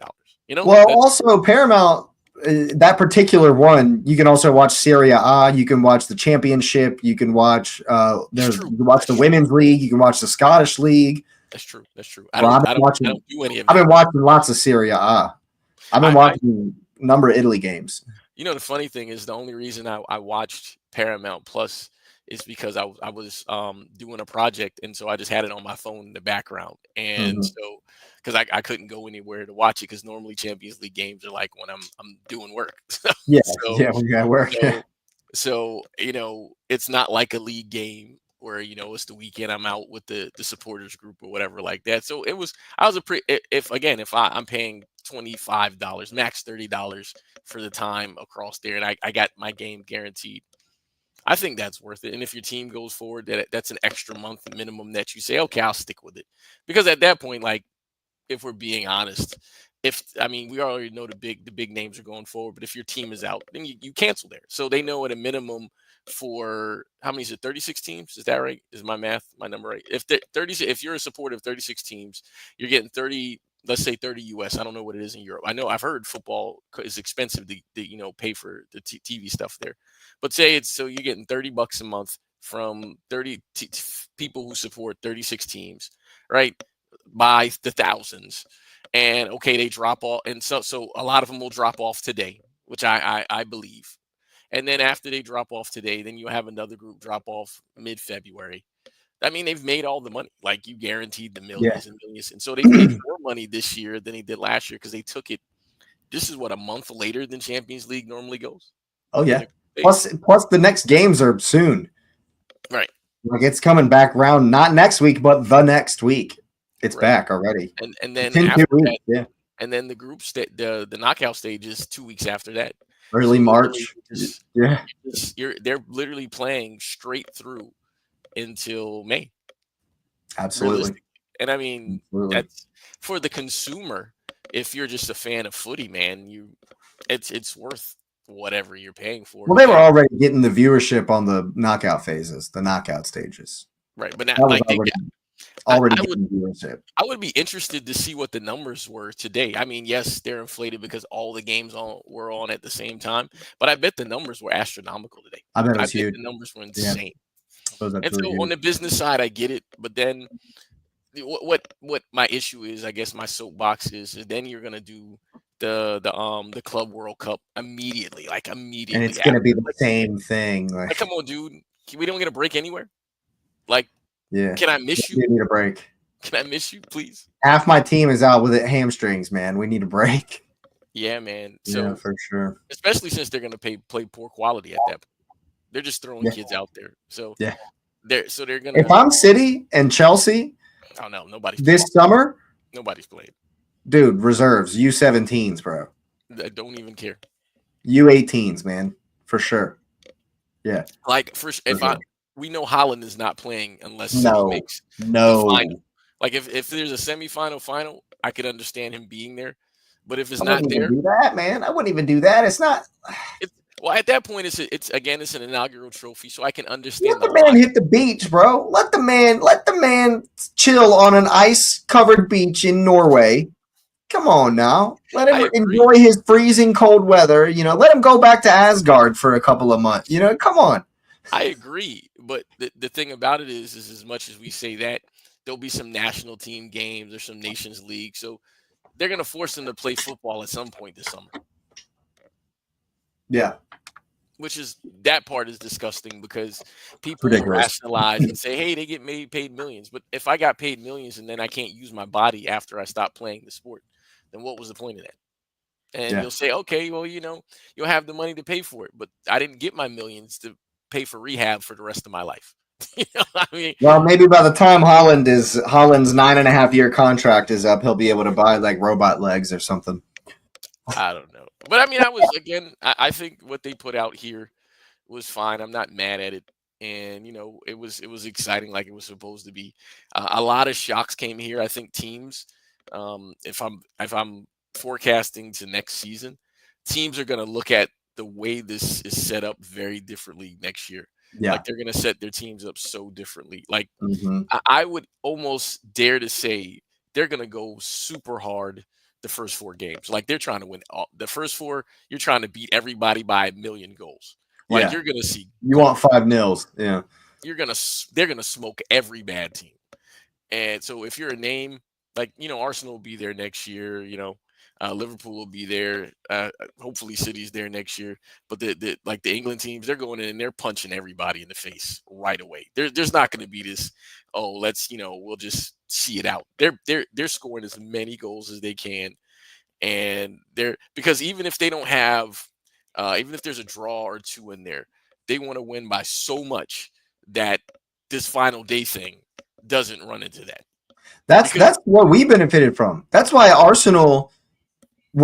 You know, Well, that's also Paramount, that particular one, you can also watch Serie A. You can watch the Championship. You can watch true. you can watch That's the true. Women's League. You can watch the Scottish League. That's true. That's true. Well, I don't do any of I've that. been watching lots of Serie A. I've been I watching a number of Italy games. You know, the funny thing is the only reason I watched Paramount Plus is because I was doing a project, and so I just had it on my phone in the background. And Mhm. so because I couldn't go anywhere to watch it, because normally Champions League games are like when I'm doing work. Yeah, so yeah, when you're at work. Yeah. so you know, it's not like a league game where, you know, it's the weekend, I'm out with the supporters group or whatever like that. So I was a pretty, if again, if I'm paying $25 max $30 for the time across there, and I got my game guaranteed, I think that's worth it. And if your team goes forward, that's an extra month minimum that you say, okay, I'll stick with it. Because at that point, like, if we're being honest, if I mean, we already know the big names are going forward, but if your team is out, then you cancel there. So they know at a minimum, for how many is it, 36 teams? Is that right? Is my number right? If 30, if you're a supporter of 36 teams, you're getting 30, let's say 30 US. I don't know what it is in Europe. I know I've heard football is expensive to you know, pay for the TV stuff there. But say it's, so you're getting $30 a month from 30 people who support 36 teams, right? By the thousands. And okay, they drop off, and so a lot of them will drop off today, which I believe. And then after they drop off today, then you have another group drop off mid-February. I mean, they've made all the money. Like, you guaranteed the Yeah. millions and millions. And so they've made more money this year than they did last year, because they took it. This is what, a month later than Champions League normally goes. Oh In yeah. the phase. Plus the next games are soon. Right. Like, it's coming back round, not next week, but the next week. It's Right. back already. And It's then in after 2 weeks. that, Yeah. and then the the knockout stage is 2 weeks after that. Early So literally, March. Yeah. they're literally playing straight through until May, Absolutely. realistically. And I mean, Absolutely. that's for the consumer. If you're just a fan of footy, man, it's worth whatever you're paying for, Well, they were because already getting the viewership on the knockout phases, the knockout stages. right, but not That was like already I would getting viewership. I would be interested to see what the numbers were today. I mean, yes, they're inflated because all the games were on at the same time, but I bet the numbers were astronomical today. I bet it I was bet huge. the numbers were Yeah, insane. it was And so absolutely on huge. the business side, I get it, but then what my issue is, I guess my soapbox is then you're gonna do the Club World Cup immediately, like And immediately it's going to after. be the same thing. Like, come on, dude, we don't get a break anywhere. Like, Yeah, can I miss you? we need a break. Can I miss you, please? Half my team is out with hamstrings, man. We need a break. Yeah, man. Yeah, So for sure. especially since they're gonna play poor quality at that point. They're just throwing Yeah, kids out there. So yeah. they're If gonna. I'm City and Chelsea I don't know. Nobody's playing. this summer, Nobody's playing. dude, reserves, U17s, bro. I don't even care. U18s, man, for sure. Yeah, Like, for if sure. we know Holland is not playing unless City No, makes the no. final. Like, if there's a semifinal final, I could understand him being there. But if it's I not wouldn't even there, do that, man. I wouldn't even do that. It's not. it's well, at that point, it's again, it's an inaugural trophy, so I can understand Let the the man logic. hit the beach, bro. Let the man chill on an ice-covered beach in Norway. Come on now. Let I him agree. enjoy his freezing cold weather. Let him go back to Asgard for a couple of months. Come on. I agree, but the thing about it is as much as we say that, there'll be some national team games or some Nations League, so they're gonna force them to play football at some point this summer. Yeah, Which is, that part is disgusting, because people will ridiculous. rationalize and say, "Hey, they get paid millions." But if I got paid millions and then I can't use my body after I stop playing the sport, then what was the point of that? And Yeah. you'll say, okay, well, you'll have the money to pay for it, but I didn't get my millions to pay for rehab for the rest of my life. I mean, Well, maybe by the time Holland's 9.5 year contract is up, he'll be able to buy like robot legs or something. I don't know. But I mean, I think what they put out here was fine. I'm not mad at it. And it was exciting like it was supposed to be. A lot of shocks came here. I think teams, if I'm forecasting to next season, teams are going to look at the way this is set up very differently next year. Yeah. Like they're going to set their teams up so differently. Like Mm-hmm. I would almost dare to say they're going to go super hard the first 4 games. Like they're trying to win the first 4. You're trying to beat everybody by 1,000,000 goals. Like Yeah. you're going to see. You want 5-0s. Yeah. They're going to smoke every bad team. And so if you're a name like, Arsenal will be there next year, Liverpool will be there. Hopefully City's there next year. But the England teams, they're going in and they're punching everybody in the face right away. There's not going to be this, oh, we'll just see it out. They're scoring as many goals as they can. And because even if they don't have, even if there's a draw or 2 in there, they want to win by so much that this final day thing doesn't run into that. That's what we benefited from. That's why Arsenal we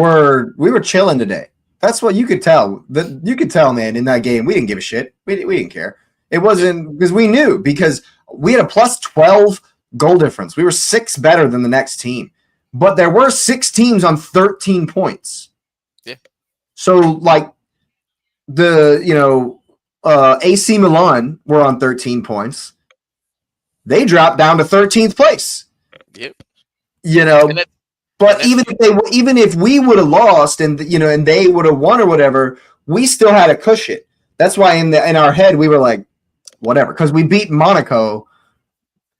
were chilling today. That's what you could tell. You could tell, man, in that game we didn't give a shit. We didn't care. It wasn't because we knew, because we had a plus 12 goal difference. We were 6 better than the next team, but there were 6 teams on 13 points. Yeah. So like AC Milan were on 13 points. They dropped down to 13th place. Yep. But even if we would have lost and they would have won or whatever, we still had a cushion. That's why in our head we were like, whatever, because we beat Monaco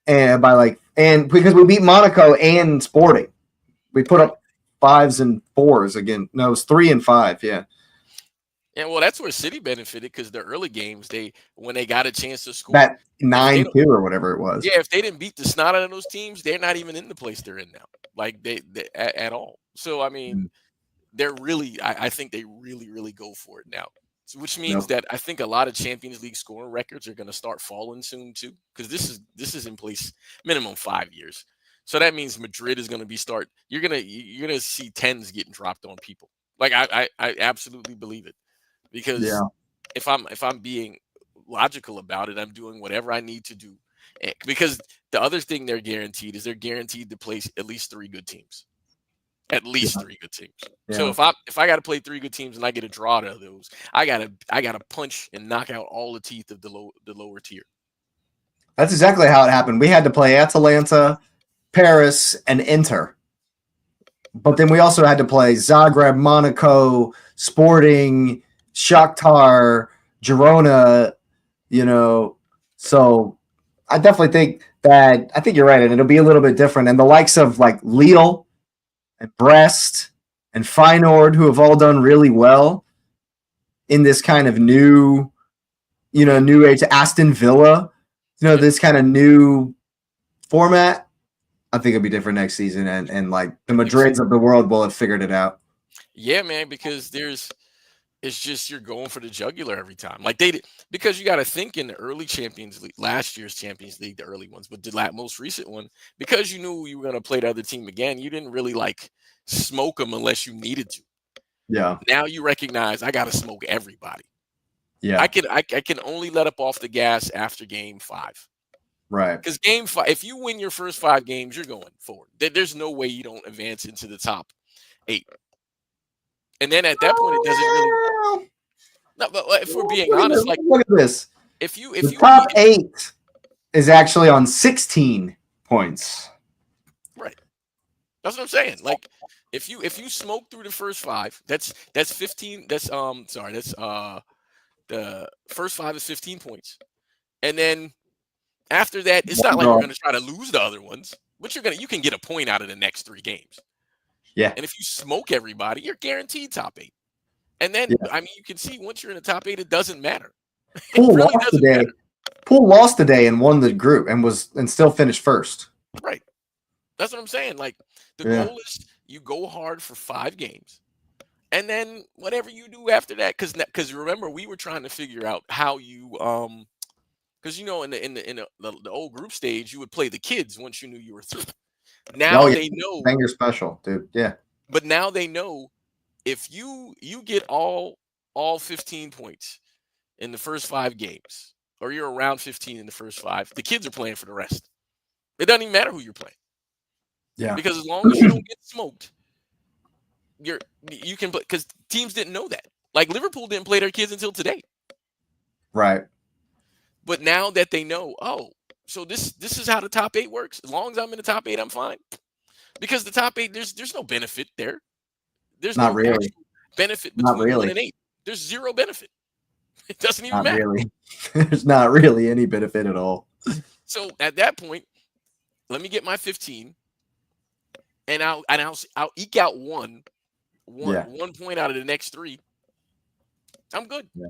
and because we beat Monaco and Sporting, we put up 5s and 4s again. No, it was 3 and 5. Yeah. Yeah, well, that's where City benefited, because the early games, when they got a chance to score, that 9-2 or whatever it was. Yeah, if they didn't beat the snot out of those teams, they're not even in the place they're in now, like they at all. So I mean, they're really, I think they really, really go for it now. So, which means that I think a lot of Champions League scoring records are going to start falling soon too, because this is in place minimum 5 years. So that means Madrid is going to be You're gonna see 10s getting dropped on people. Like I absolutely believe it. Because if I'm being logical about it, I'm doing whatever I need to do. Because the other thing they're guaranteed to place at least 3 good teams. At least 3 good teams. Yeah. So if I got to play 3 good teams and I get a draw out of those, I gotta punch and knock out all the teeth of the lower tier. That's exactly how it happened. We had to play Atalanta, Paris, and Inter. But then we also had to play Zagreb, Monaco, Sporting, Shakhtar, Girona, so I definitely think you're right, and it'll be a little bit different. And the likes of like Lille and Brest and Feyenoord, who have all done really well in this kind of new age, Aston Villa, this kind of new format, I think it'll be different next season. And like the Madrids of the world will have figured it out. Yeah, man, because it's just you're going for the jugular every time. Like because you got to think in the early Champions League, last year's Champions League, the early ones, but the most recent one, because you knew you were going to play the other team again, you didn't really like smoke them unless you needed to. Yeah. Now you recognize I got to smoke everybody. Yeah. I can only let up off the gas after game 5. Right. Because game 5, if you win your first 5 games, you're going forward. There's no way you don't advance into the top 8. And then at that point, it doesn't really. No, but if we're being honest, like look at this. If you top 8 is actually on 16 points. Right. That's what I'm saying. Like if you smoke through the first 5, that's 15. That's the first 5 is 15 points, and then after that, it's not like you're going to try to lose the other ones, but you can get a point out of the next 3 games. Yeah. And if you smoke everybody, you're guaranteed top 8. And then, I mean, you can see once you're in the top 8, it doesn't matter. Poole lost today. Poole lost today and won the group and still finished first. Right. That's what I'm saying. Like the goal is you go hard for 5 games. and then whatever you do after that, because remember we were trying to figure out how you because in the old group stage you would play the kids once you knew you were through. Oh Now yeah, they know, banger special, dude. Yeah, but now they know if you get all 15 points in the first 5 games, or you're around 15 in the first 5, the kids are playing for the rest. It doesn't even matter who you're playing, yeah, because as long as you don't get smoked, you can play. Because teams didn't know that. Like Liverpool didn't play their kids until today. right. But now that they know, oh, so this is how the top 8 works. As long as I'm in the top 8, I'm fine. Because the top 8, there's no benefit there. There's Not no really. actual benefit Not between 1 really. and 8. There's zero benefit. It doesn't even Not matter. really. There's not really any benefit at all. So at that point, let me get my 15, and I'll eke out Yeah, one point out of the next 3. I'm good. yeah,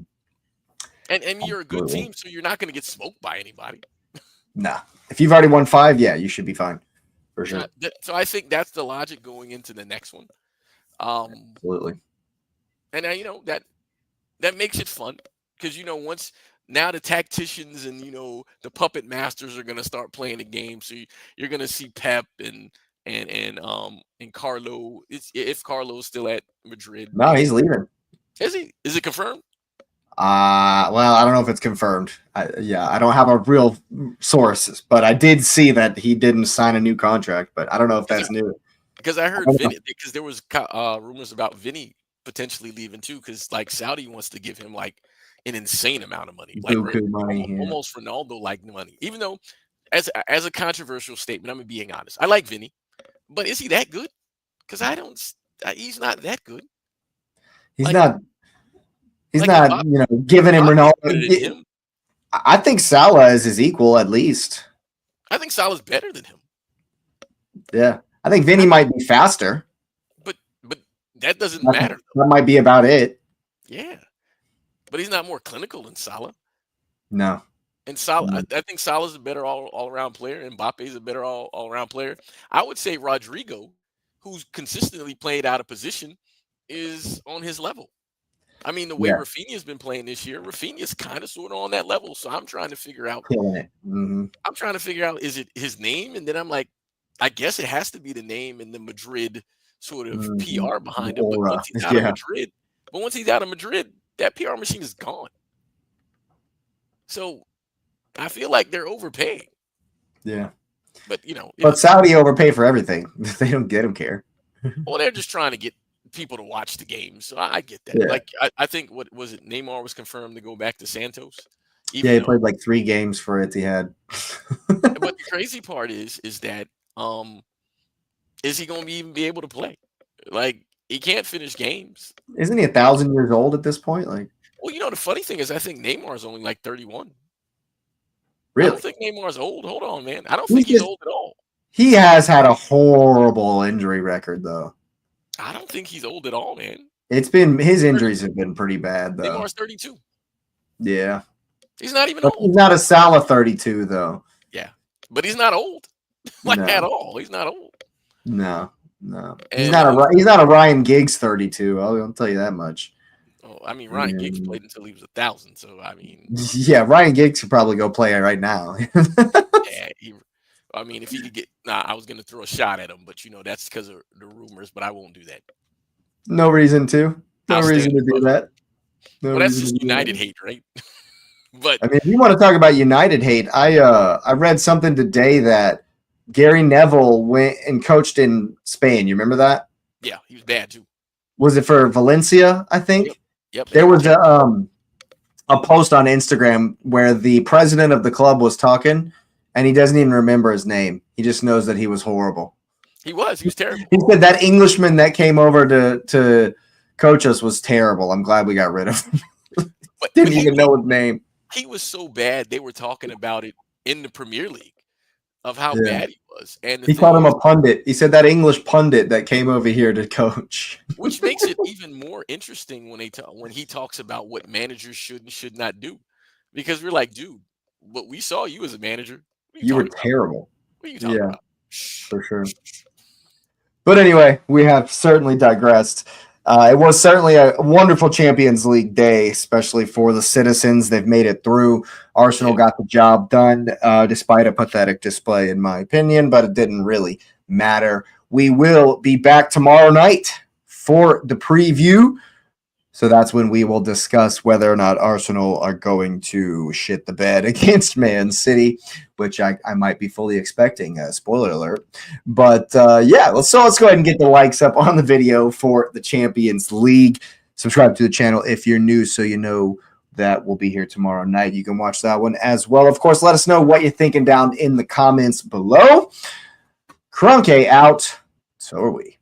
And you're a good absolutely. team, so you're not going to get smoked by anybody. Nah. If you've already won 5, yeah, you should be fine for sure. So I think that's the logic going into the next one. Absolutely. And that makes it fun, because once now the tacticians and the puppet masters are going to start playing the game. So you're going to see Pep and Carlo. If Carlo's still at Madrid. No, he's leaving. Is he? Is it confirmed? Well, I don't know if it's confirmed. I don't have a real source, but I did see that he didn't sign a new contract. But I don't know if that's new. Because I heard Vinny, because there was rumors about Vinny potentially leaving too, because like Saudi wants to give him like an insane amount of money, like Money, yeah. almost Ronaldo like money. Even though, as a controversial statement, I'm being honest. I like Vinny, but is he that good? Because I don't. He's not that good. He's Like, not. He's like not. Giving him Ronaldo. Him. I think Salah is his equal at least. I think Salah's better than him. Yeah, I think Vinny might be faster. But that doesn't matter. That might be about it. Yeah, but he's not more clinical than Salah. No. And Salah, I think Salah's a better all around player, and Mbappe's a better all around player. I would say Rodrigo, who's consistently played out of position, is on his level. I mean, the way Rafinha's been playing this year, Rafinha's kind of sort of on that level. So I'm trying to figure out. Killing it. Mm-hmm. I'm trying to figure out, is it his name? And then I'm like, I guess it has to be the name and the Madrid sort of PR behind him. But once he's out of Madrid, that PR machine is gone. So I feel like they're overpaying. Yeah. But but Saudi overpay for everything. They don't care. Well, they're just trying to get people to watch the game. So I get that. Yeah. Like I think, what was it? Neymar was confirmed to go back to Santos. He played like 3 games for Etihad. But the crazy part is that is he going to even be able to play? Like, he can't finish games. Isn't he 1,000 years old at this point? Like, well, the funny thing is, I think Neymar's only like 31. Really? I don't think Neymar's old. Hold on, man. I don't think he's old at all. He has had a horrible injury record, though. I don't think he's old at all, man. His injuries have been pretty bad, though. Neymar's 32. Yeah. He's not even old. He's not a Salah 32, though. Yeah. But he's not old. At all. He's not old. No. He's not a Ryan Giggs 32. I'll tell you that much. Oh, I mean, Ryan Giggs played until he was 1,000. So I mean, yeah, Ryan Giggs could probably go play right now. Yeah, I mean, if he could get, I was gonna throw a shot at him, but that's because of the rumors. But I won't do that. No reason to. No reason to do that. Well, that's just United hate, right? But I mean, if you want to talk about United hate, I read something today that Gary Neville went and coached in Spain. You remember that? Yeah, he was bad too. Was it for Valencia, I think? Yep. There was a post on Instagram where the president of the club was talking, and he doesn't even remember his name. He just knows that he was horrible. He was terrible. He said that Englishman that came over to coach us was terrible. I'm glad we got rid of him. Didn't even know his name. He was so bad, they were talking about it in the Premier League of how bad he was. And he called him a pundit. He said that English pundit that came over here to coach. Which makes it even more interesting when he talks about what managers should and should not do. Because we're like, dude, but we saw you as a manager. You were terrible. What are you talking about? For sure. But anyway, we have certainly digressed. It was certainly a wonderful Champions League day, especially for the citizens. They've made it through. Arsenal got the job done, despite a pathetic display, in my opinion, but it didn't really matter. We will be back tomorrow night for the preview. So that's when we will discuss whether or not Arsenal are going to shit the bed against Man City, which I might be fully expecting. Spoiler alert. But yeah, let's go ahead and get the likes up on the video for the Champions League. Subscribe to the channel if you're new so you know that we'll be here tomorrow night. You can watch that one as well. Of course, let us know what you're thinking down in the comments below. Crunke out. So are we.